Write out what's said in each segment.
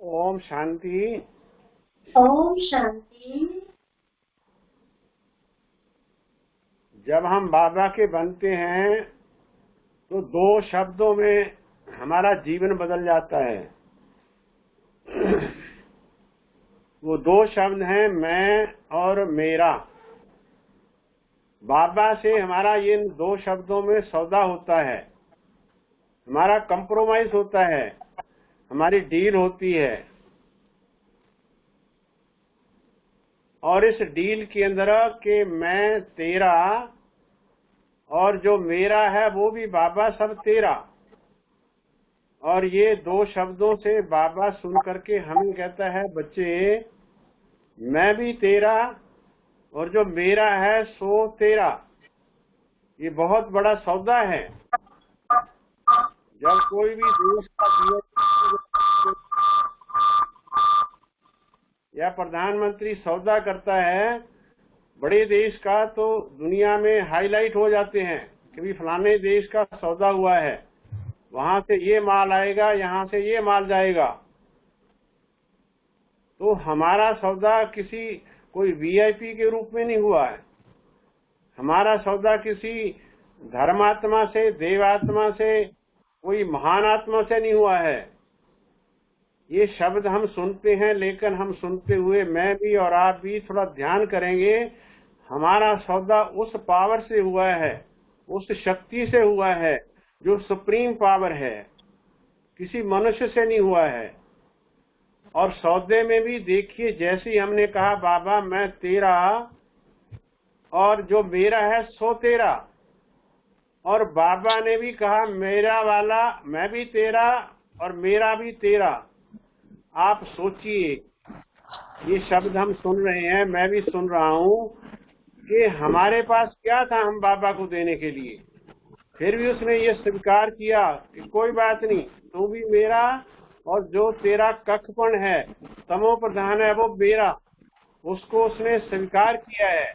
ओम शांति। ओम शांति। जब हम बाबा के बनते हैं तो दो शब्दों में हमारा जीवन बदल जाता है। वो दो शब्द हैं, मैं और मेरा। बाबा से हमारा इन दो शब्दों में सौदा होता है, हमारा कंप्रोमाइज होता है, हमारी डील होती है। और इस डील के अंदर के मैं तेरा और जो मेरा है वो भी बाबा सब तेरा। और ये दो शब्दों से बाबा सुन करके हमें कहता है, बच्चे मैं भी तेरा और जो मेरा है सो तेरा। ये बहुत बड़ा सौदा है। जब कोई भी देश का या प्रधानमंत्री सौदा करता है बड़े देश का, तो दुनिया में हाईलाइट हो जाते हैं कि भी फलाने देश का सौदा हुआ है, वहां से ये माल आएगा, यहाँ से ये माल जाएगा। तो हमारा सौदा किसी कोई वीआईपी के रूप में नहीं हुआ है। हमारा सौदा किसी धर्मात्मा से, देवात्मा से, कोई महान आत्मा से नहीं हुआ है। ये शब्द हम सुनते हैं, लेकिन हम सुनते हुए मैं भी और आप भी थोड़ा ध्यान करेंगे। हमारा सौदा उस पावर से हुआ है, उस शक्ति से हुआ है जो सुप्रीम पावर है, किसी मनुष्य से नहीं हुआ है। और सौदे में भी देखिए, जैसे ही हमने कहा बाबा मैं तेरा और जो मेरा है सो तेरा, और बाबा ने भी कहा मेरा वाला मैं भी तेरा और मेरा भी तेरा। आप सोचिए, ये शब्द हम सुन रहे हैं, मैं भी सुन रहा हूँ कि हमारे पास क्या था हम बाबा को देने के लिए। फिर भी उसने ये स्वीकार किया कि कोई बात नहीं, तू भी मेरा और जो तेरा कक्षपण है, तमो प्रधान है, वो मेरा। उसको उसने स्वीकार किया है,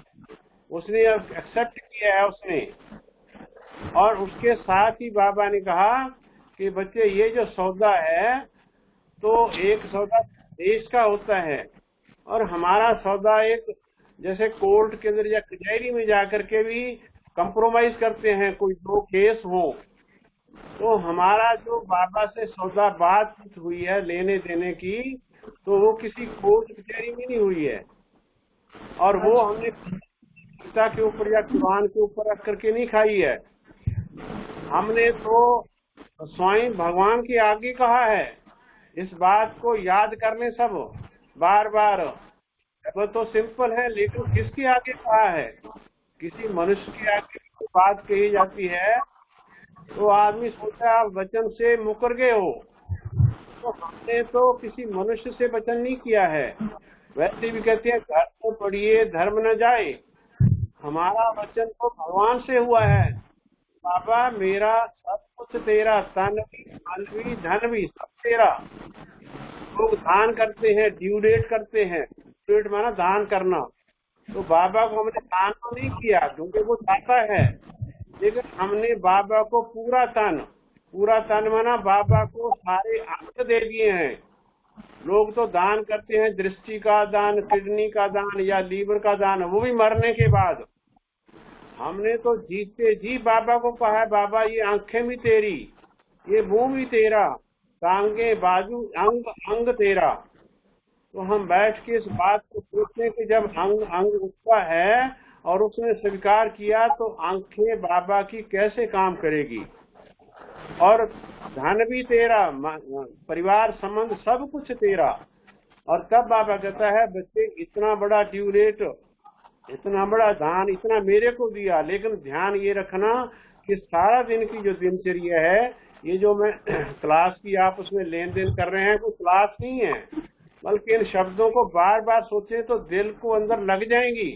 उसने एक्सेप्ट किया है उसने। और उसके साथ ही बाबा ने कहा कि बच्चे ये जो सौदा है, तो एक सौदा देश का होता है और हमारा सौदा एक, जैसे कोर्ट के अंदर या कचहरी में जाकर के भी कंप्रोमाइज करते हैं, कोई दो केस हो, तो हमारा जो बाबा से सौदा बात हुई है लेने देने की, तो वो किसी कोर्ट कचहरी में नहीं हुई है। और वो हमने गीता के ऊपर या कुरान के ऊपर रख करके नहीं खाई है। हमने तो स्वयं भगवान की आगे कहा है। इस बात को याद कर लें सब बार बार। वो तो सिंपल है, लेकिन किसके आगे कहा है? किसी मनुष्य के आगे कोई बात कही जाती है तो आदमी सोचता आप वचन से मुकर गए हो। तो हमने तो किसी मनुष्य से वचन नहीं किया है। वैसे भी कहते हैं घर को पढ़िए धर्म न जाए। हमारा वचन तो भगवान से हुआ है। बाबा मेरा सब कुछ तेरा, तन भी मन भी धन भी सब तेरा। लोग दान करते हैं, ड्यूरेट करते हैं। ड्यूरेट माना दान करना। तो बाबा को हमने दान तो नहीं किया क्योंकि वो दाता है, लेकिन हमने बाबा को पूरा तन माना बाबा को सारे अंग दे दिए हैं। लोग तो दान करते हैं, दृष्टि का दान, किडनी का दान या लीवर का दान, वो भी मरने के बाद। हमने तो जीते जी बाबा को कहा है, बाबा ये आंखें भी तेरी, ये मुंह भी तेरा, टांगे बाजू अंग अंग तेरा। तो हम बैठ के इस बात को सोचते हैं कि जब अंग अंग उसका है और उसने स्वीकार किया, तो आंखें बाबा की कैसे काम करेगी। और धन भी तेरा, परिवार संबंध सब कुछ तेरा। और तब बाबा कहता है, बच्चे इतना बड़ा ड्यूरेट, इतना बड़ा दान, इतना मेरे को दिया, लेकिन ध्यान ये रखना कि सारा दिन की जो दिनचर्या है, ये जो मैं क्लास की आप उसमें लेन देन कर रहे हैं, कोई क्लास नहीं है, बल्कि इन शब्दों को बार बार सोचें तो दिल को अंदर लग जाएंगी,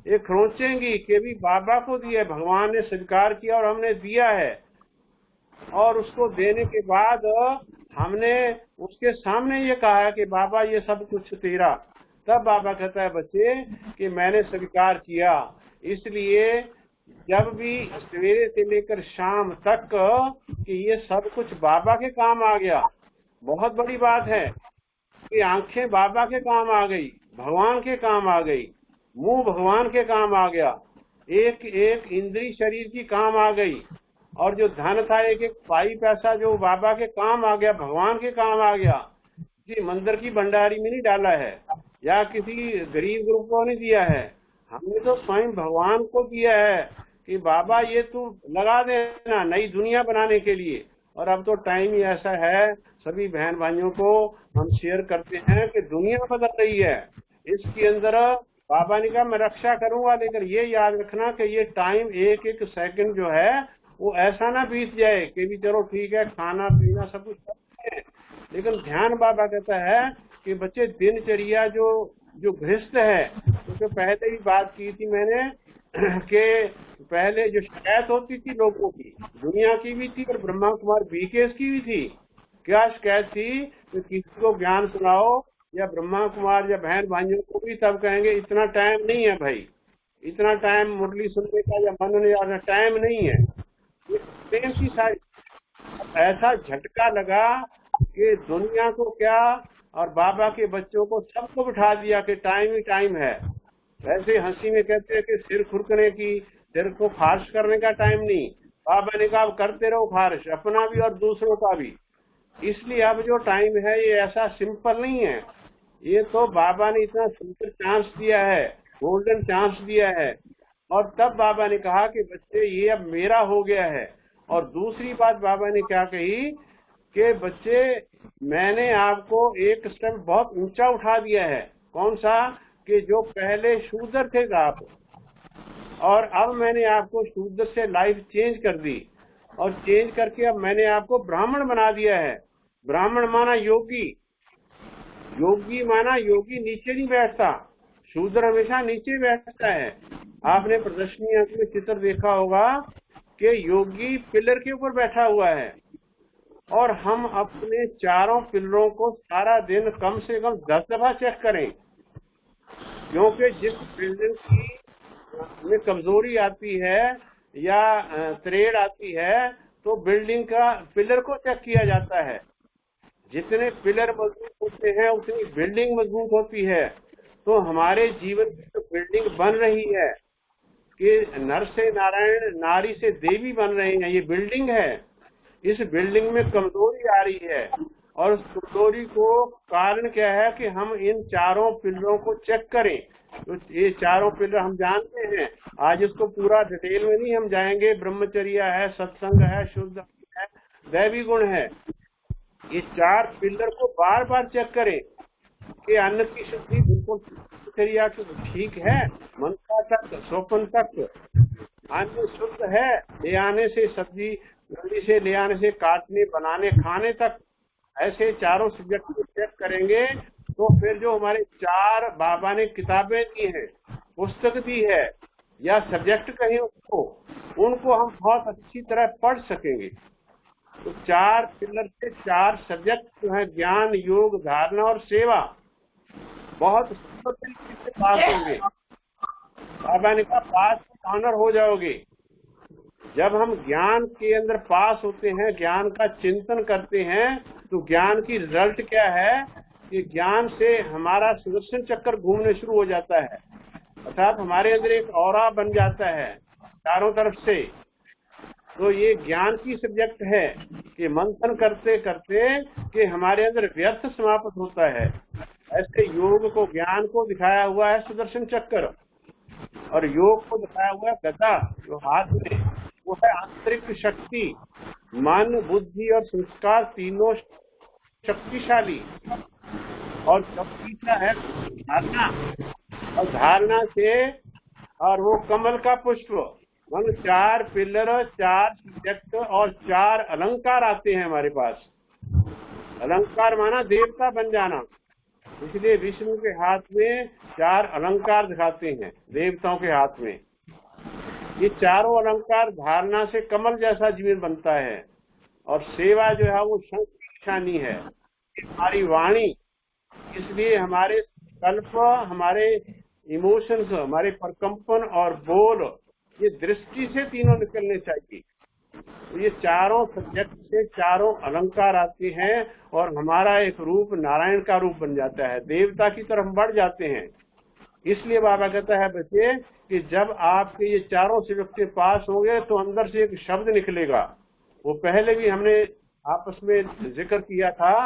ये खरोंचेंगी कि भी बाबा को दिया, भगवान ने स्वीकार किया और हमने दिया है। और उसको देने के बाद हमने उसके सामने ये कहा कि बाबा ये सब कुछ तेरा। तब बाबा कहता है, बच्चे कि मैंने स्वीकार किया। इसलिए जब भी सवेरे से लेकर शाम तक कि ये सब कुछ बाबा के काम आ गया, बहुत बड़ी बात है। कि आंखें बाबा के काम आ गई, भगवान के काम आ गई, मुंह भगवान के काम आ गया, एक एक इंद्री शरीर की काम आ गई, और जो धन था एक एक पाई पैसा जो बाबा के काम आ गया, भगवान के काम आ गया। किसी मंदिर की भंडारी में नहीं डाला है या किसी गरीब ग्रुप को नहीं दिया है, हमने तो स्वयं भगवान को दिया है कि बाबा ये तू लगा देना नई दुनिया बनाने के लिए। और अब तो टाइम ही ऐसा है, सभी बहन भाइयों को हम शेयर करते हैं कि दुनिया बदल रही है, इसके अंदर बाबा ने कहा मैं रक्षा करूंगा, लेकिन ये याद रखना कि ये टाइम एक एक सेकंड जो है वो ऐसा ना बीत जाए कि भी चलो ठीक है खाना पीना सब कुछ करते हैं, लेकिन ध्यान बाबा कहता है कि बच्चे दिनचर्या जो जो गृहस्थ है, तो पहले ही बात की थी मैंने कि पहले जो शिकायत होती थी लोगों की, दुनिया की भी थी और ब्रह्मा कुमार बीकेएस की भी थी। क्या शिकायत थी कि किसी को ज्ञान सुनाओ या ब्रह्मा कुमार या बहन भाइयों को भी सब कहेंगे इतना टाइम नहीं है भाई, इतना टाइम मुरली सुनने का या मनने का टाइम नहीं है। प्रेम की सारी ऐसा झटका लगा कि दुनिया को क्या और बाबा के बच्चों को सबको बिठा दिया कि टाइम ही टाइम है। वैसे हंसी में कहते हैं कि सिर खुरकने की, सिर को खारिश करने का टाइम नहीं, बाबा ने कहा करते रहो खारिश, अपना भी और दूसरों का भी। इसलिए अब जो टाइम है ये ऐसा सिंपल नहीं है, ये तो बाबा ने इतना सुंदर चांस दिया है, गोल्डन चांस दिया है। और तब बाबा ने कहा कि बच्चे ये अब मेरा हो गया है। और दूसरी बात बाबा ने क्या कही कि बच्चे मैंने आपको एक स्टेप बहुत ऊंचा उठा दिया है। कौन सा? कि जो पहले शूद्र थे आप, और अब मैंने आपको शूद्र से लाइफ चेंज कर दी, और चेंज करके अब मैंने आपको ब्राह्मण बना दिया है। ब्राह्मण माना योगी, योगी माना योगी नीचे नहीं बैठता, शूद्र हमेशा नीचे बैठता है। आपने प्रदर्शनी में चित्र देखा होगा कि योगी पिलर के ऊपर बैठा हुआ है, और हम अपने चारों पिलरों को सारा दिन कम से कम 10 दफा चेक करें, क्योंकि जिस बिल्डिंग की में कमजोरी आती है या त्रेड़ आती है तो बिल्डिंग का पिलर को चेक किया जाता है। जितने पिलर मजबूत होते हैं उतनी बिल्डिंग मजबूत होती है। तो हमारे जीवन की जो बिल्डिंग बन रही है कि नर से नारायण, नारी से देवी बन रहे हैं, ये बिल्डिंग है। इस बिल्डिंग में कमजोरी आ रही है, और उस कमजोरी को कारण क्या है कि हम इन चारों पिलरों को चेक करें। तो ये चारों पिलर हम जानते हैं, आज इसको पूरा डिटेल में नहीं हम जाएंगे। ब्रह्मचर्य है, सत्संग है, शुद्ध है, दैवी गुण है। ये चार पिलर को बार बार चेक करें कि अन्न की शुद्धि बिल्कुल क्रिया ठीक है, मंत्र तक स्वप्न तक अन्न शुद्ध है, ले आने से सब्जी जल्दी से ले आने से काटने बनाने खाने तक, ऐसे चारों सब्जेक्ट को चेक करेंगे। तो फिर जो हमारे चार बाबा ने किताबें दी हैं, पुस्तक दी है या सब्जेक्ट कहें उसको, उनको हम बहुत अच्छी तरह पढ़ सकेंगे। तो चार पिलर से चार सब्जेक्ट जो है ज्ञान, योग, धारणा और सेवा, बहुत सुंदर तरीके से पास होंगे। बाबा ने कहा पास ऑनर हो जाओगे। जब हम ज्ञान के अंदर पास होते हैं, ज्ञान का चिंतन करते हैं, तो ज्ञान की रिजल्ट क्या है कि ज्ञान से हमारा सुदर्शन चक्कर घूमने शुरू हो जाता है, अर्थात हमारे अंदर एक ऑरा बन जाता है चारों तरफ से। तो ये ज्ञान की सब्जेक्ट है कि मंथन करते करते कि हमारे अंदर व्यर्थ समाप्त होता है। ऐसे योग को, ज्ञान को दिखाया हुआ है सुदर्शन चक्र, और योग को दिखाया हुआ है गदा जो हाथ में, वो है आंतरिक शक्ति। मन, बुद्धि और संस्कार तीनों शक्तिशाली। और जब तीसरा है धारणा, और धारणा से और वो कमल का पुष्प, मन चार पिलर, चार सब्जेक्ट और चार अलंकार आते हैं हमारे पास। अलंकार माना देवता बन जाना, इसलिए विष्णु के हाथ में चार अलंकार दिखाते हैं, देवताओं के हाथ में। ये चारों अलंकार धारणा से कमल जैसा जीवन बनता है, और सेवा जो है वो शंख की निशानी है। हमारी वाणी, इसलिए हमारे संकल्प, हमारे इमोशंस, हमारे प्रकंपन और बोल, ये दृष्टि से तीनों निकलने चाहिए। तो ये चारों सब्जेक्ट से चारों अलंकार आते हैं और हमारा एक रूप नारायण का रूप बन जाता है, देवता की तरफ बढ़ जाते हैं। इसलिए बाबा कहता है बच्चे कि जब आपके ये चारों सब्जेक्ट पास होंगे तो अंदर से एक शब्द निकलेगा। वो पहले भी हमने आपस में जिक्र किया था।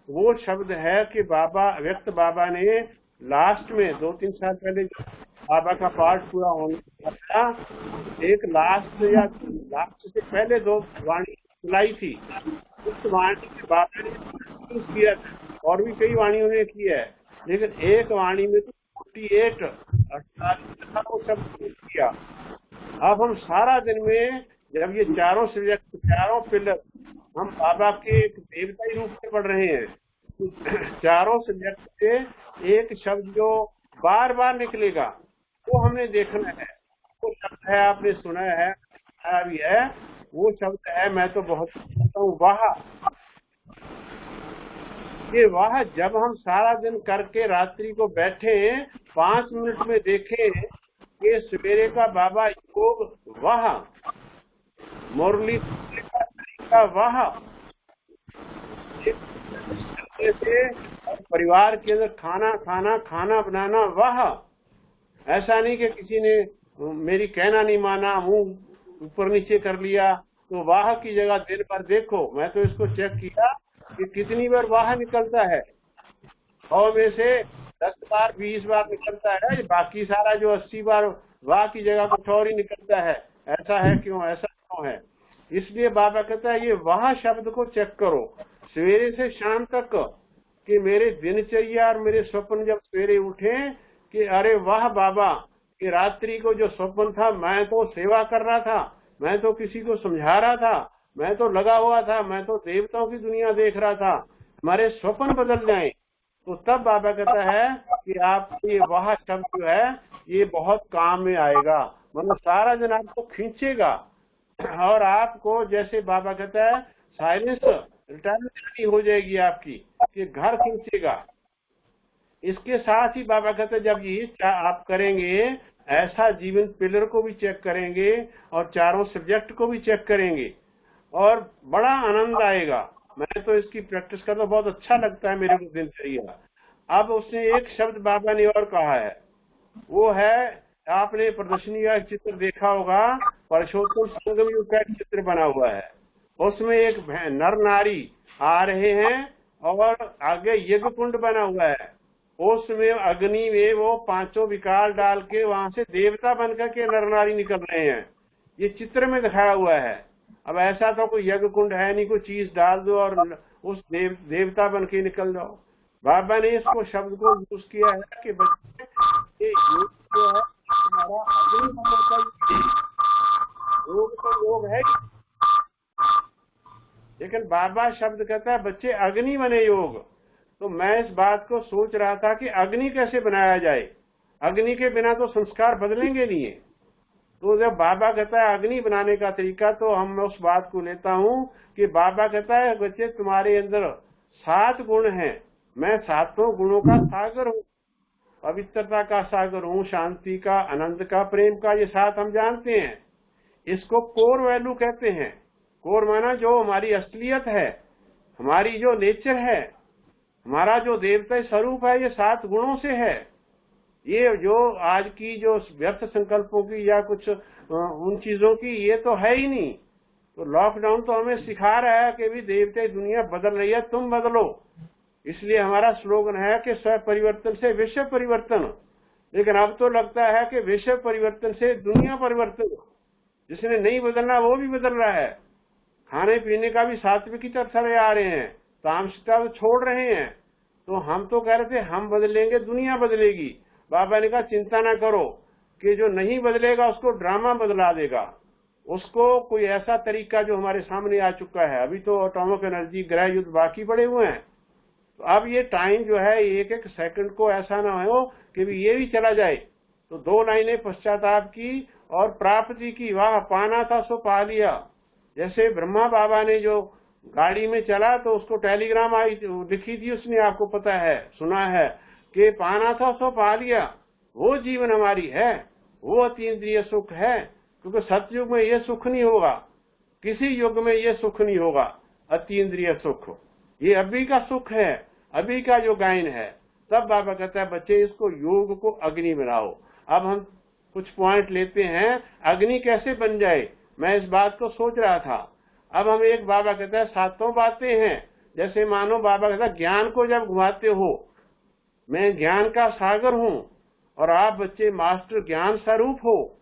वो शब्द है कि व्यक्त बाबा ने लास्ट में 2-3 साल पहले बाबा का पाठ पूरा होने था, एक लास्ट या लास्ट से पहले 2 वाणी सुनाई थी। उस वाणी में बाबा ने किया था और भी कई वाणियों ने किया है, लेकिन एक वाणी में तो 48 वो सब किया। अब हम सारा दिन में जब ये चारों सब्जेक्ट चारों पिलर हम बाबा के एक देवताई रूप से पढ़ रहे हैं, तो चारों सब्जेक्ट से एक शब्द जो बार बार निकलेगा वो हमने देखना है। वो शब्द है, आपने सुना है भी है, वो शब्द है, मैं तो बहुत कहता हूँ, वाह। ये वाह जब हम सारा दिन करके रात्रि को बैठे 5 मिनट में देखें कि सवेरे का बाबा योग वाह, मुरली का तरीका वाह, से परिवार के अंदर खाना बनाना वाह। ऐसा नहीं कि किसी ने मेरी कहना नहीं माना, मुंह ऊपर नीचे कर लिया, तो वाह की जगह दिन भर देखो। मैं तो इसको चेक किया कि कितनी बार वाह निकलता है, और में से 10 बार 20 बार निकलता है, बाकी सारा जो 80 बार वाह की जगह कुछ और ही निकलता है। ऐसा है क्यों, ऐसा क्यों है? इसलिए बाबा कहता है ये वाह शब्द को चेक करो सवेरे से शाम तक, कि मेरे दिनचर्या और मेरे स्वप्न जब सवेरे उठे कि अरे वाह बाबा, कि रात्रि को जो स्वप्न था मैं तो सेवा कर रहा था, मैं तो किसी को समझा रहा था, मैं तो लगा हुआ था, मैं तो देवताओं की दुनिया देख रहा था, हमारे स्वप्न बदल जाएं। तो तब बाबा कहता है कि आप ये वाह शब्द जो है ये बहुत काम में आएगा, मतलब सारा दिन आपको खींचेगा और आपको, जैसे बाबा कहता है, साइलेंस रिटायरमेंट हो जाएगी आपकी, कि घर खींचेगा। इसके साथ ही बाबा कहते हैं जब ये आप करेंगे, ऐसा जीवन पिलर को भी चेक करेंगे और चारों सब्जेक्ट को भी चेक करेंगे और बड़ा आनंद आएगा। मैं तो इसकी प्रैक्टिस करना बहुत अच्छा लगता है मेरे को दिनचर्या। अब उसने एक शब्द बाबा ने और कहा है, वो है, आपने प्रदर्शनी का चित्र देखा होगा, परशोत्तम संगम युग का चित्र बना हुआ है। उसमें एक नर नारी आ रहे हैं और आगे यज्ञ कुंड बना हुआ है, उसमें अग्नि में वो 5 विकार डाल के वहां से देवता बनकर के नर नारी निकल रहे हैं। ये चित्र में दिखाया हुआ है। अब ऐसा तो कोई यज्ञ कुंड है नहीं, कोई चीज डाल दो और उस देवता बन के निकल जाओ। बाबा ने इसको शब्द को यूज किया है कि बच्चे ये योग जो है हमारा अग्नि बनने का योग तो योग है, लेकिन बाबा शब्द कहता है बच्चे अग्नि बने योग। तो मैं इस बात को सोच रहा था कि अग्नि कैसे बनाया जाए, अग्नि के बिना तो संस्कार बदलेंगे नहीं है। तो जब बाबा कहता है अग्नि बनाने का तरीका, तो हम उस बात को लेता हूँ कि बाबा कहता है बच्चे तुम्हारे अंदर 7 गुण हैं, मैं 7 गुणों का सागर हूँ, पवित्रता का सागर हूँ, शांति का, आनंद का, प्रेम का, ये 7 हम जानते हैं। इसको कोर वैल्यू कहते हैं। कोर माना जो हमारी असलियत है, हमारी जो नेचर है, हमारा जो देवता स्वरूप है, ये 7 गुणों से है। ये जो आज की जो व्यर्थ संकल्पों की या कुछ उन चीजों की, ये तो है ही नहीं। तो लॉकडाउन तो हमें सिखा रहा है कि भी देवता दुनिया बदल रही है, तुम बदलो। इसलिए हमारा स्लोगन है कि स्व परिवर्तन से विश्व परिवर्तन। लेकिन अब तो लगता है कि विश्व परिवर्तन से दुनिया परिवर्तन, जिसने नहीं बदलना वो भी बदल रहा है। खाने पीने का भी सात्विक की तरफ चले आ रहे हैं, तामसिकता तो छोड़ रहे हैं। तो हम तो कह रहे थे हम बदलेंगे, दुनिया बदलेगी। बाबा ने कहा चिंता ना करो, कि जो नहीं बदलेगा उसको ड्रामा बदला देगा, उसको कोई ऐसा तरीका जो हमारे सामने आ चुका है। अभी तो एटॉमिक एनर्जी, ग्रह युद्ध बाकी पड़े हुए हैं। तो अब ये टाइम जो है, एक एक सेकंड को ऐसा ना हो कि भी ये भी चला जाए। तो 2 लाइनें पश्चाताप की और प्राप्ति की, वाह पाना था सो पा लिया। जैसे ब्रह्मा बाबा ने जो गाड़ी में चला तो उसको टेलीग्राम आई लिखी थी उसने, आपको पता है, सुना है, कि पाना था सो पा लिया। वो जीवन हमारी है, वो अतीन्द्रिय सुख है, क्योंकि सतयुग में ये सुख नहीं होगा। किसी युग में ये सुख नहीं होगा, अतीन्द्रिय सुख। ये अभी का सुख है, अभी का जो गायन है। तब बाबा कहता है बच्चे इसको योग को अग्नि बनाओ। अब हम कुछ पॉइंट लेते हैं, अग्नि कैसे बन जाए, मैं इस बात को सोच रहा था। अब हम एक बाबा कहता है सातों बातें हैं। जैसे मानो बाबा कहता है ज्ञान को जब घुमाते हो, मैं ज्ञान का सागर हूँ और आप बच्चे मास्टर ज्ञान स्वरूप हो।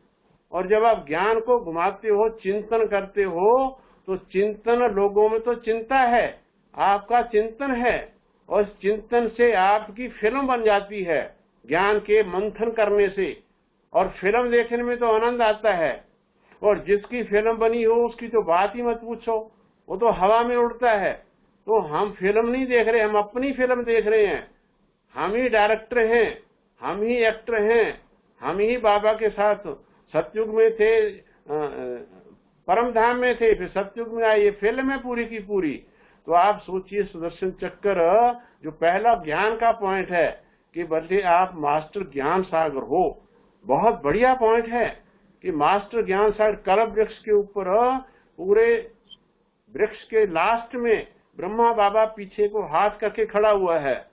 और जब आप ज्ञान को घुमाते हो, चिंतन करते हो, तो चिंतन लोगों में तो चिंता है, आपका चिंतन है, और चिंतन से आपकी फिल्म बन जाती है ज्ञान के मंथन करने से। और फिल्म देखने में तो आनंद आता है, और जिसकी फिल्म बनी हो उसकी तो बात ही मत पूछो, वो तो हवा में उड़ता है। तो हम फिल्म नहीं देख रहे, हम अपनी फिल्म देख रहे हैं। हम ही डायरेक्टर हैं, हम ही एक्टर हैं, हम ही बाबा के साथ सतयुग में थे, परम धाम में थे, फिर सतयुग में आए, ये फिल्म है पूरी की पूरी। तो आप सोचिए सुदर्शन चक्र जो पहला ज्ञान का पॉइंट है कि बल्कि आप मास्टर ज्ञान सागर हो, बहुत बढ़िया पॉइंट है कि मास्टर ज्ञान सागर कल्प वृक्ष के ऊपर, पूरे वृक्ष के लास्ट में ब्रह्मा बाबा पीछे को हाथ करके खड़ा हुआ है,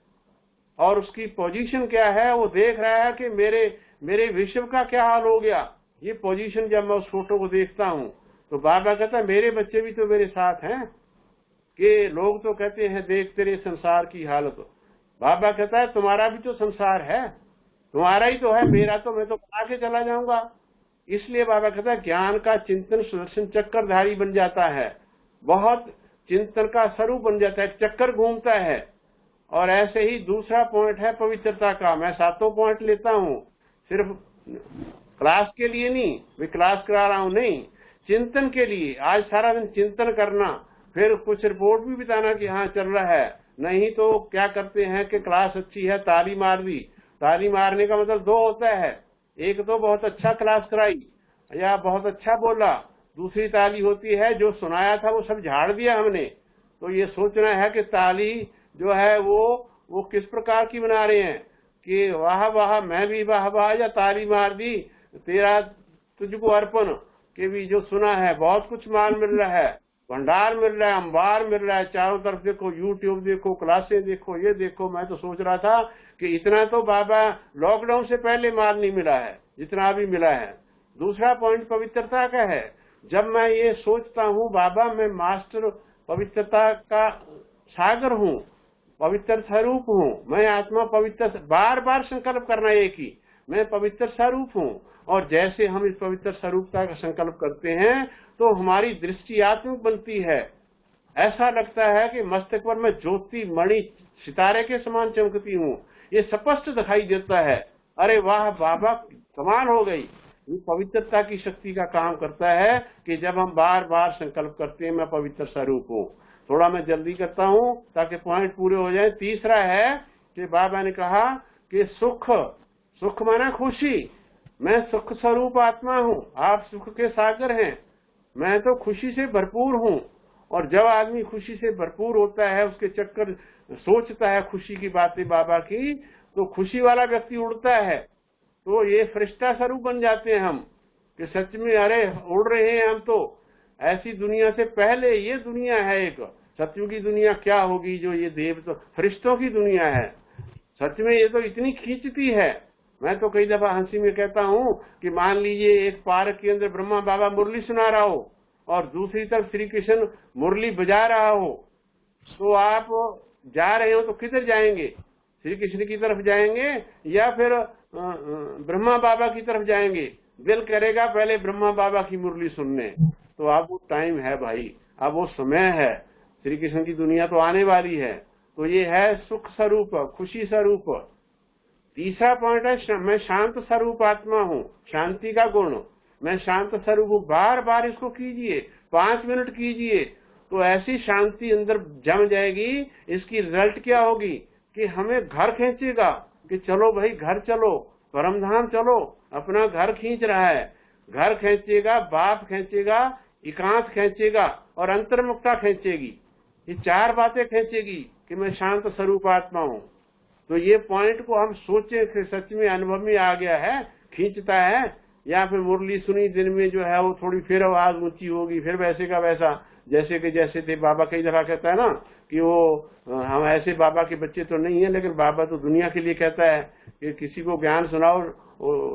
और उसकी पोजीशन क्या है, वो देख रहा है कि मेरे विश्व का क्या हाल हो गया। ये पोजीशन जब मैं उस फोटो को देखता हूँ तो बाबा कहता है मेरे बच्चे भी तो मेरे साथ हैं, कि लोग तो कहते हैं देख तेरे संसार की हालत। बाबा कहता है तुम्हारा भी तो संसार है, तुम्हारा ही तो है, मेरा तो मैं तो बना के चला जाऊंगा। इसलिए बाबा कहता है ज्ञान का चिंतन सुदर्शन चक्रधारी बन जाता है, बहुत चिंतन का स्वरूप बन जाता है, चक्कर घूमता है। और ऐसे ही दूसरा पॉइंट है पवित्रता का। मैं सातों पॉइंट लेता हूँ, सिर्फ क्लास के लिए नहीं, मैं क्लास करा रहा हूँ नहीं, चिंतन के लिए। आज सारा दिन चिंतन करना, फिर कुछ रिपोर्ट भी बताना कि हाँ चल रहा है। नहीं तो क्या करते हैं कि क्लास अच्छी है, ताली मार दी। ताली मारने का मतलब दो होता है, एक तो बहुत अच्छा क्लास कराई या बहुत अच्छा बोला, दूसरी ताली होती है जो सुनाया था वो सब झाड़ दिया हमने। तो ये सोचना है कि ताली जो है वो किस प्रकार की बना रहे हैं, कि वाह वाह मैं भी वाह वाह, या ताली मार दी तेरा तुझको अर्पण, के भी जो सुना है बहुत कुछ माल मिल रहा है, भंडार मिल रहा है, अंबार मिल रहा है, चारों तरफ देखो, यूट्यूब देखो, क्लासें देखो, ये देखो। मैं तो सोच रहा था कि इतना तो बाबा लॉकडाउन से पहले माल नहीं मिला है जितना अभी मिला है। दूसरा पॉइंट पवित्रता का है। जब मैं ये सोचता हूँ बाबा मैं मास्टर पवित्रता का सागर हूँ, पवित्र स्वरूप हूँ, मैं आत्मा पवित्र, बार बार संकल्प करना एक ही, मैं पवित्र स्वरूप हूँ। और जैसे हम इस पवित्र स्वरूपता का संकल्प करते हैं तो हमारी दृष्टि आत्मिक बनती है। ऐसा लगता है कि मस्तक पर मैं ज्योति मणि सितारे के समान चमकती हूँ, ये स्पष्ट दिखाई देता है। अरे वाह बाबा कमाल हो गई। ये पवित्रता की शक्ति का काम करता है कि जब हम बार बार संकल्प करते हैं मैं पवित्र स्वरूप हूँ। थोड़ा मैं जल्दी करता हूँ ताकि पॉइंट पूरे हो जाए। तीसरा है कि बाबा ने कहा कि सुख, सुख माना खुशी, मैं सुख स्वरूप आत्मा हूँ, आप सुख के सागर हैं, मैं तो खुशी से भरपूर हूँ। और जब आदमी खुशी से भरपूर होता है, उसके चक्कर सोचता है खुशी की बातें बाबा की, तो खुशी वाला व्यक्ति उड़ता है। तो ये फरिश्ता स्वरूप बन जाते हैं हम, कि सच में अरे उड़ रहे हैं हम तो ऐसी दुनिया से पहले। ये दुनिया है एक सतयुगी दुनिया, क्या होगी जो ये देव तो फरिश्तों की दुनिया है। सच में ये तो इतनी खींचती है। मैं तो कई दफा हंसी में कहता हूँ कि मान लीजिए एक पार्क के अंदर ब्रह्मा बाबा मुरली सुना रहा हो और दूसरी तरफ श्री कृष्ण मुरली बजा रहा हो, तो आप जा रहे हो तो किधर जाएंगे, श्री कृष्ण की तरफ जाएंगे या फिर ब्रह्मा बाबा की तरफ जाएंगे? दिल करेगा पहले ब्रह्मा बाबा की मुरली सुनने। तो अब वो टाइम है भाई, अब वो समय है, श्री कृष्ण की दुनिया तो आने वाली है। तो ये है सुख स्वरूप, खुशी स्वरूप। तीसरा पॉइंट है मैं शांत स्वरूप आत्मा हूँ, शांति का गुण, मैं शांत स्वरूप हूँ। बार बार इसको कीजिए, 5 मिनट कीजिए, तो ऐसी शांति अंदर जम जाएगी। इसकी रिजल्ट क्या होगी कि हमें घर खींचेगा कि चलो भाई घर चलो, परमधाम चलो। अपना घर खींच रहा है, घर खींचेगा, बाप खींचेगा, एकांत खींचेगा और अंतर्मुक्ता खींचेगी। ये 4 बातें खींचेगी कि मैं शांत स्वरूप आत्मा हूँ। तो ये पॉइंट को हम सोचे कि सच में अनुभव में आ गया है, खींचता है या फिर मुरली सुनी दिन में जो है वो थोड़ी फिर आवाज ऊंची होगी, फिर वैसे का वैसा जैसे कि जैसे थे। बाबा कई दफा कहता है ना कि वो हम ऐसे बाबा के बच्चे तो नहीं है, लेकिन बाबा तो दुनिया के लिए कहता है कि किसी को ज्ञान सुनाओ,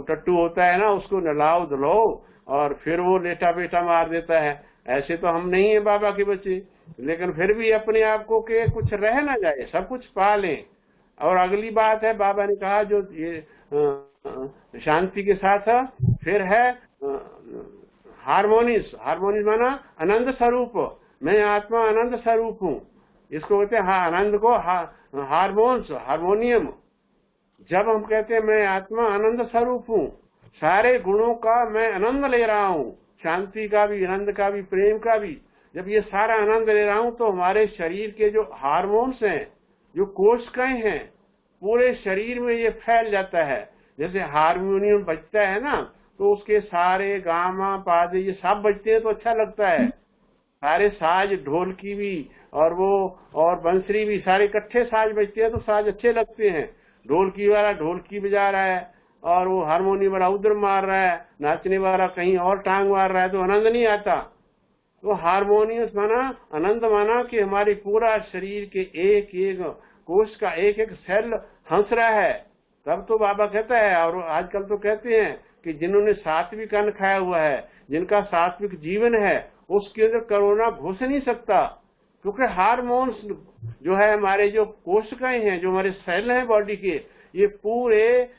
टट्टू होता है ना, उसको नलाओ धुलाओ और फिर वो लेटा बेटा मार देता है। ऐसे तो हम नहीं है बाबा के बच्चे, लेकिन फिर भी अपने आप को के कुछ रह ना जाए, सब कुछ पा लें। और अगली बात है, बाबा ने कहा जो ये शांति के साथ फिर है हारमोनियस। हारमोनियस माना आनंद स्वरूप, मैं आत्मा आनंद स्वरूप हूँ। इसको कहते हैं आनंद को हारमोन्स, हारमोनियम। जब हम कहते हैं मैं आत्मा आनंद स्वरूप हूँ, सारे गुणों का मैं आनंद ले रहा हूँ, शांति का भी, आनंद का भी, प्रेम का भी, जब ये सारा आनंद ले रहा हूँ तो हमारे शरीर के जो हार्मोन्स हैं, जो कोशिकाएं हैं, पूरे शरीर में ये फैल जाता है। जैसे हारमोनियम बजता है ना, तो उसके सारे गामा पादे ये सब बजते हैं तो अच्छा लगता है। सारे साज, ढोलकी भी और वो और बंसरी भी, सारे इकट्ठे साज बजते हैं तो साज अच्छे लगते हैं। ढोलकी वाला ढोलकी बजा रहा है और वो हारमोनियम वाला उधर मार रहा है, नाचने वाला कहीं और टांग मार रहा है, तो आनंद नहीं आता। तो हारमोनियस माना आनंद, माना कि हमारी पूरा शरीर के एक एक कोश का एक एक सेल हंस रहा है। तब तो बाबा कहता है, और आजकल तो कहते हैं कि जिन्होंने सात्विक अन्न खाया हुआ है, जिनका सात्विक जीवन है, उसके अंदर कोरोना घुस नहीं सकता, क्योंकि हार्मोन्स जो है, हमारे जो कोशिकाएं हैं, जो हमारे सेल हैं बॉडी के, ये पूरे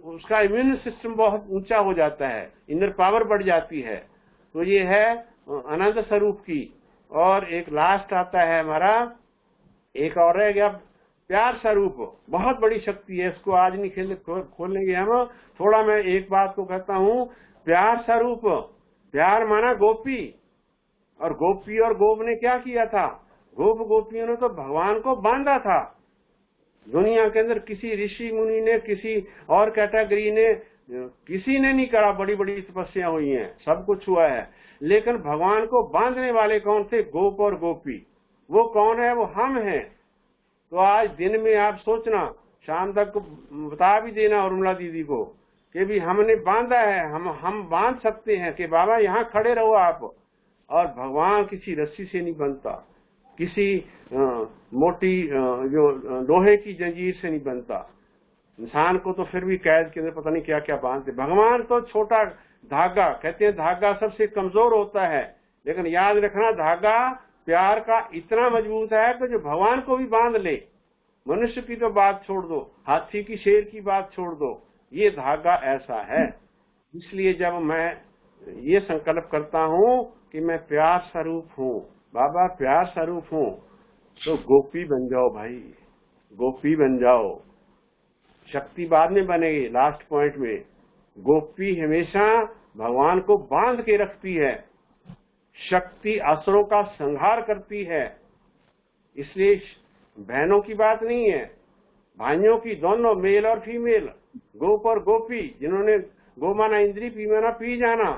उसका इम्यून सिस्टम बहुत ऊंचा हो जाता है, इनर पावर बढ़ जाती है। तो ये है आनंद स्वरूप की। और एक लास्ट आता है हमारा, एक और रह गया प्यार स्वरूप। बहुत बड़ी शक्ति है, इसको आज नहीं खोलेंगे हम। थोड़ा मैं एक बात को कहता हूँ, प्यार स्वरूप। प्यार माना गोपी, और गोपी और गोप ने क्या किया था? गोप गोपियों ने तो भगवान को बांधा था। दुनिया के अंदर किसी ऋषि मुनि ने, किसी और कैटेगरी ने, किसी ने नहीं करा। बड़ी बड़ी तपस्या हुई हैं, सब कुछ हुआ है, लेकिन भगवान को बांधने वाले कौन थे? गोप और गोपी। वो कौन है? वो हम हैं। तो आज दिन में आप सोचना, शाम तक बता भी देना उर्मिला दीदी को कि भी हमने बांधा है, हम बांध सकते हैं कि बाबा यहाँ खड़े रहो आप। और भगवान किसी रस्सी से नहीं बनता, किसी मोटी जो लोहे की जंजीर से नहीं बनता। इंसान को तो फिर भी कैद के अंदर पता नहीं क्या क्या बांधते। भगवान तो छोटा धागा, कहते हैं धागा सबसे कमजोर होता है, लेकिन याद रखना धागा प्यार का इतना मजबूत है कि जो भगवान को भी बांध ले। मनुष्य की तो बात छोड़ दो, हाथी की, शेर की बात छोड़ दो, ये धागा ऐसा है। इसलिए जब मैं ये संकल्प करता हूँ कि मैं प्यार स्वरूप हूँ, बाबा प्यार स्वरूप हूँ, तो गोपी बन जाओ भाई, गोपी बन जाओ। शक्ति बाद में बनेगी, लास्ट पॉइंट में। गोपी हमेशा भगवान को बांध के रखती है, शक्ति असुरों का संहार करती है। इसलिए बहनों की बात नहीं है, भाइयों की, दोनों, मेल और फीमेल, गोप और गोपी, जिन्होंने गो माना इंद्री, पी माना पी जाना,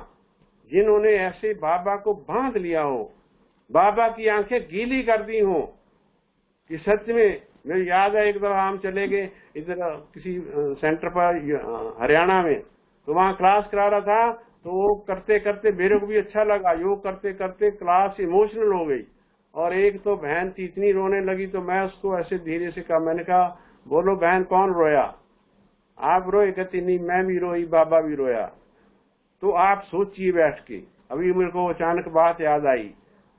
जिन्होंने ऐसे बाबा को बांध लिया हो, बाबा की आंखें गीली कर दी हो कि सच में। मेरी याद है एक दफा हम चले गए इधर किसी सेंटर पर हरियाणा में, तो वहाँ क्लास करा रहा था, तो वो करते करते मेरे को भी अच्छा लगा, योग करते करते क्लास इमोशनल हो गई। और एक तो बहन थी, इतनी रोने लगी, तो मैं उसको ऐसे धीरे से कहा, मैंने कहा बोलो बहन कौन रोया? आप रोए? कहती नहीं मैं भी रोई, बाबा भी रोया। तो आप सोचिए बैठ के, अभी मेरे को अचानक बात याद आई।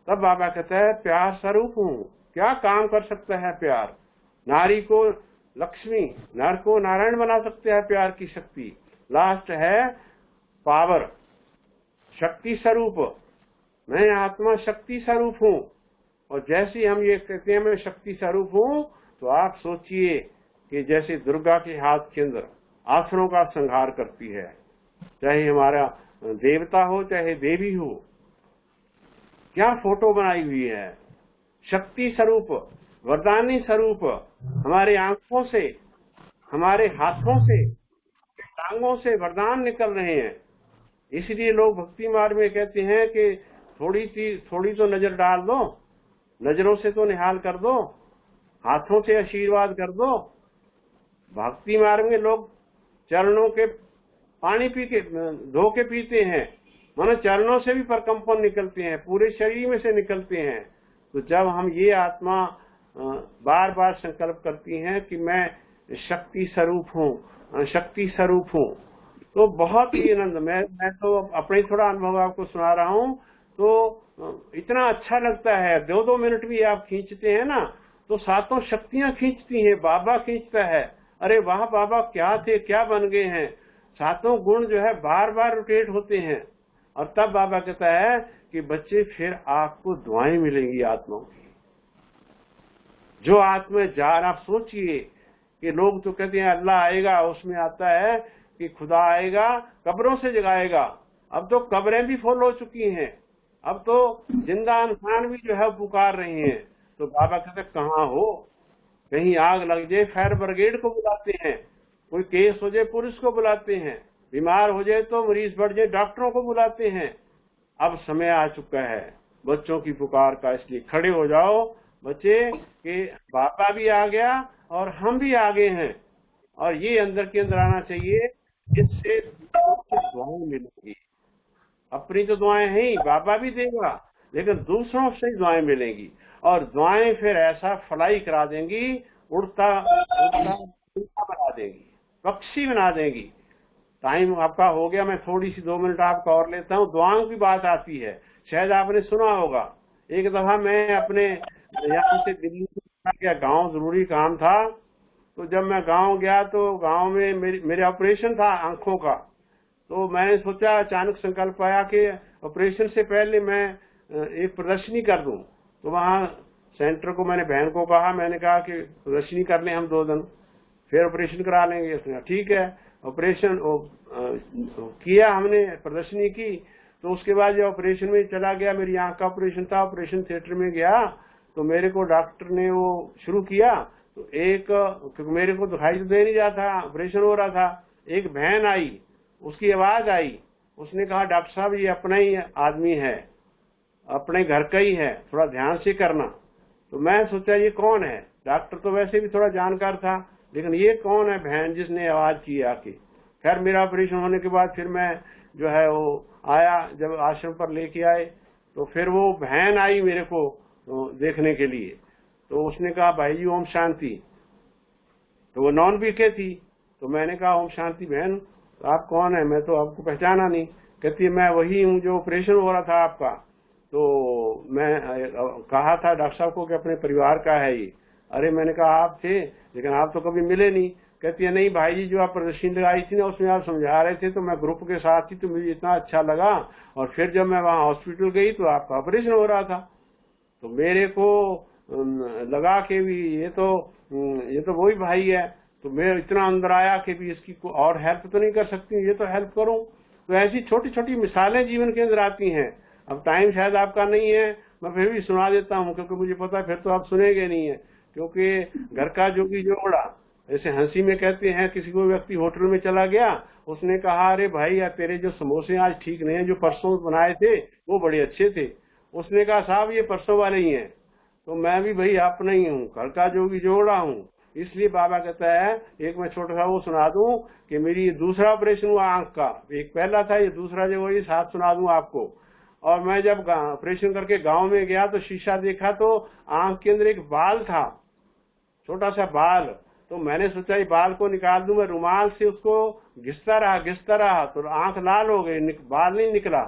तब बाबा कहता है प्यार स्वरूप हूँ, क्या काम कर सकता है प्यार? नारी को लक्ष्मी, नर को नारायण बना सकते हैं प्यार की शक्ति। लास्ट है पावर, शक्ति स्वरूप। मैं आत्मा शक्ति स्वरूप हूँ, और जैसे हम ये कहते हैं मैं शक्ति स्वरूप हूँ, तो आप सोचिए कि जैसे दुर्गा के हाथ के अंदर असुरों का संहार करती है, चाहे हमारा देवता हो चाहे देवी हो, क्या फोटो बनाई हुई है। शक्ति स्वरूप, वरदानी स्वरूप, हमारे आंखों से, हमारे हाथों से, टांगों से वरदान निकल रहे हैं। इसलिए लोग भक्ति मार्ग में कहते हैं कि थोड़ी तो नजर डाल दो, नजरों से तो निहाल कर दो, हाथों से आशीर्वाद कर दो। भक्ति मार्ग में लोग चरणों के पानी पी के धो के पीते हैं, मानो चरणों से भी प्रकंपन निकलते हैं, पूरे शरीर में से निकलते हैं। तो जब हम ये आत्मा बार बार संकल्प करती हैं कि मैं शक्ति स्वरूप हूँ, शक्ति स्वरूप हूँ, तो बहुत ही आनंद। मैं तो अपने थोड़ा अनुभव आपको सुना रहा हूँ, तो इतना अच्छा लगता है। 2-2 मिनट भी आप खींचते हैं ना, तो सातों शक्तियां खींचती हैं, बाबा खींचता है। अरे वाह बाबा, क्या थे, क्या बन गए हैं। सातों गुण जो है बार बार रोटेट होते हैं। और तब बाबा कहता है कि बच्चे फिर आपको दुआएं मिलेंगी आत्माओं की। जो आत्मा जार, आप सोचिए कि लोग तो कहते हैं अल्लाह आएगा, उसमें आता है कि खुदा आएगा, कब्रों से जगाएगा। अब तो कब्रें भी फुल हो चुकी हैं, अब तो जिंदा इंसान भी जो है पुकार रहे हैं। तो बाबा कहते कहाँ हो, कहीं आग लग जाए फायर ब्रिगेड को बुलाते हैं, कोई केस हो जाए पुलिस को बुलाते हैं, बीमार हो जाए तो मरीज बढ़ जाए डॉक्टरों को बुलाते हैं। अब समय आ चुका है बच्चों की पुकार का, इसलिए खड़े हो जाओ बच्चे कि बाबा भी आ गया और हम भी आगे हैं। और ये अंदर के अंदर आना चाहिए, इससे दुआएं मिलेंगी। अपनी तो दुआएं हैं ही, बाबा भी देगा, लेकिन दूसरों से दुआएं मिलेंगी। और दुआएं फिर ऐसा फ्लाई करा देंगी, उड़ता उड़ता उड़ता बना देंगी, पक्षी बना देंगी। टाइम आपका हो गया, मैं थोड़ी सी 2 मिनट आपका और लेता हूँ। दुआओं की बात आती है, शायद आपने सुना होगा। एक दफा मैं अपने यहाँ से दिल्ली गया, गांव जरूरी काम था। तो जब मैं गांव गया तो गांव में मेरे ऑपरेशन था आंखों का। तो मैंने सोचा, अचानक संकल्प आया कि ऑपरेशन से पहले मैं एक प्रदर्शनी कर दूं। तो वहाँ सेंटर को मैंने बहन को कहा, मैंने कहा कि प्रदर्शनी कर लें हम 2 दिन, फिर ऑपरेशन करा लेंगे। उसने ठीक है, ऑपरेशन किया हमने, प्रदर्शनी की। तो उसके बाद जब ऑपरेशन में चला गया, मेरी आंख का ऑपरेशन था, ऑपरेशन थिएटर में गया तो मेरे को डॉक्टर ने वो शुरू किया। तो एक, क्योंकि मेरे को दिखाई तो दे नहीं रहा था, ऑपरेशन हो रहा था, एक बहन आई, उसकी आवाज आई, उसने कहा डॉक्टर साहब ये अपना ही आदमी है, अपने घर का ही है, थोड़ा ध्यान से करना। तो मैं सोचा ये कौन है, डॉक्टर तो वैसे भी थोड़ा जानकार था, लेकिन ये कौन है बहन जिसने आवाज की आके। खैर मेरा ऑपरेशन होने के बाद फिर मैं जो है वो आया, जब आश्रम पर लेके आए तो फिर वो बहन आई मेरे को देखने के लिए। तो उसने कहा भाई जी ओम शांति। तो वो नॉन बीके थी। तो मैंने कहा ओम शांति बहन, तो आप कौन है, मैं तो आपको पहचाना नहीं। कहती है मैं वही हूँ जो ऑपरेशन हो रहा था आपका। तो मैं कहा था डॉक्टर साहब को कि अपने परिवार का है ये। अरे मैंने कहा आप थे, लेकिन आप तो कभी मिले नहीं। कहती है नहीं भाई जी, जो आप प्रदर्शनी लगाई थी ना उसमें आप समझा रहे थे, तो मैं ग्रुप के साथ थी, तो मुझे इतना अच्छा लगा। और फिर जब मैं वहाँ हॉस्पिटल गई तो आपका ऑपरेशन हो रहा था। तो मेरे को लगा कि भी ये तो वही भाई है। तो मैं इतना अंदर आया कि भी इसकी और हेल्प तो नहीं कर सकती, ये तो हेल्प करूं। तो ऐसी छोटी छोटी मिसालें जीवन के अंदर आती हैं। अब टाइम शायद आपका नहीं है, मैं फिर भी सुना देता हूं, क्योंकि मुझे पता है फिर तो आप सुनेंगे नहीं है। क्योंकि घर का जोगी जोड़ा, जैसे हंसी में कहते हैं, किसी को व्यक्ति होटल में चला गया, उसने कहा अरे भाई यार तेरे जो समोसे आज ठीक नहीं है, जो परसों बनाए थे वो बड़े अच्छे थे। उसने कहा साहब ये परसों वाले ही हैं। तो मैं भी भाई अपना ही हूँ, घर का जोगी जोड़ा हूँ। इसलिए बाबा कहता है, एक मैं छोटा सा वो सुना दूं कि मेरी दूसरा ऑपरेशन हुआ आंख का, एक पहला था, ये दूसरा जो वही साथ सुना दूं आपको। और मैं जब ऑपरेशन करके गांव में गया तो शीशा देखा तो आंख के अंदर एक बाल था, छोटा सा बाल। तो मैंने सोचा ये बाल को निकाल दूं, मैं रुमाल से उसको घिसता रहा तो आंख लाल हो गई, बाल नहीं निकला।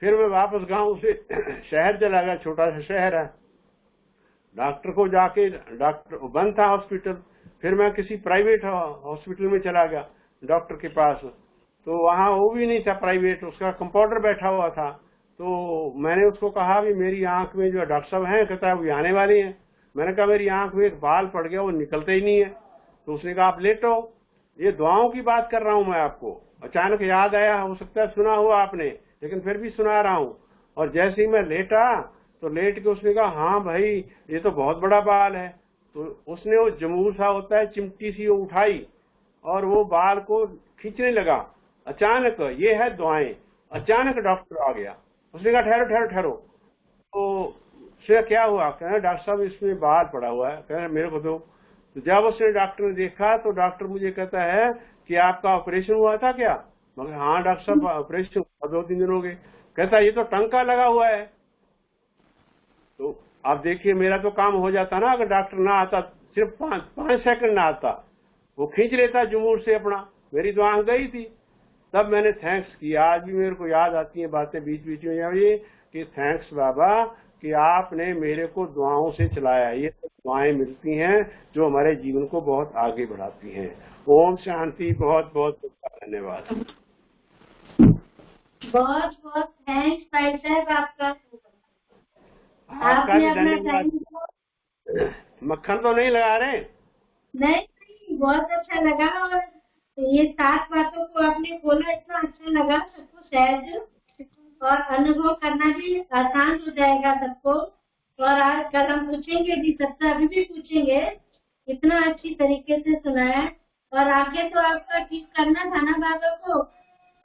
फिर मैं वापस गांव से शहर चला गया, छोटा सा शहर है। डॉक्टर को जाके, डॉक्टर बंद था हॉस्पिटल, फिर मैं किसी प्राइवेट हॉस्पिटल में चला गया डॉक्टर के पास। तो वहाँ वो भी नहीं था प्राइवेट, उसका कंपाउंडर बैठा हुआ था। तो मैंने उसको कहा भी मेरी आंख में जो डॉक्टर साहब हैं, कहता है वो आने वाले हैं। मैंने कहा मेरी आंख में एक बाल पड़ गया, वो निकलते ही नहीं है। तो उसने कहा आप लेटो। ये दुआओं की बात कर रहा हूँ मैं आपको, अचानक याद आया, हो सकता है सुना हुआ आपने, लेकिन फिर भी सुना रहा हूँ। और जैसे ही मैं लेटा तो लेट के उसने कहा हाँ भाई ये तो बहुत बड़ा बाल है। तो उसने वो जमूर सा होता है, चिमटी सी वो उठाई और वो बाल को खींचने लगा। अचानक, ये है दुआएं, अचानक डॉक्टर आ गया। उसने कहा ठहरो ठहरो ठहरो। तो उससे क्या हुआ, कहना डॉक्टर साहब इसमें बाल पड़ा हुआ है, कहना मेरे को दो। तो जब उसने डॉक्टर ने देखा तो डॉक्टर मुझे कहता है कि आपका ऑपरेशन हुआ था क्या। मगर हाँ डॉक्टर साहब ऑपरेशन 2-3 दिन हो गए। कहता ये तो टंका लगा हुआ है। तो आप देखिए मेरा तो काम हो जाता ना, अगर डॉक्टर ना आता, सिर्फ 5 सेकंड ना आता, वो खींच लेता जुमूर से अपना, मेरी तो आंख गई थी। तब मैंने थैंक्स किया। आज भी मेरे को याद आती है बातें बीच बीच में ये कि थैंक्स बाबा कि आपने मेरे को दुआओं से चलाया। ये तो दुआएं मिलती हैं जो हमारे जीवन को बहुत आगे बढ़ाती हैं। ओम शांति। बहुत बहुत धन्यवाद। बहुत बहुत थैंक्स भाई साहब आपका। आपका आपने भी अपना धन्यवाद। टाइम मक्खन तो नहीं लगा रहे? नहीं, बहुत अच्छा लगा। और ये 7 बातों को आपने बोला, इतना अच्छा लगा सबको सहज, और अनुभव करना भी आसान हो जाएगा सबको। और आज कल हम पूछेंगे भी, सबसे अभी भी पूछेंगे, इतना अच्छी तरीके से सुनाया। और आगे तो आपका ठीक करना था ना बाबा को,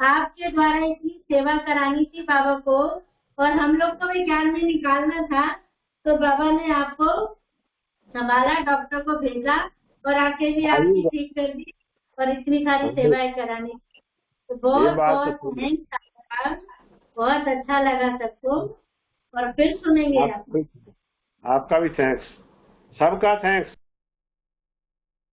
आपके द्वारा इतनी सेवा करानी थी बाबा को, और हम लोग को भी ज्ञान में निकालना था। तो बाबा ने आपको हमारा डॉक्टर को भेजा, और आके भी आपकी ठीक कर दी, और इतनी सारी सेवाएं करानी थी। तो ये बहुत बात बहुत तो थैंक्स आपका। बहुत अच्छा लगा सबको, और फिर सुनेंगे आप। आपका भी थैंक्स, सबका थैंक्स।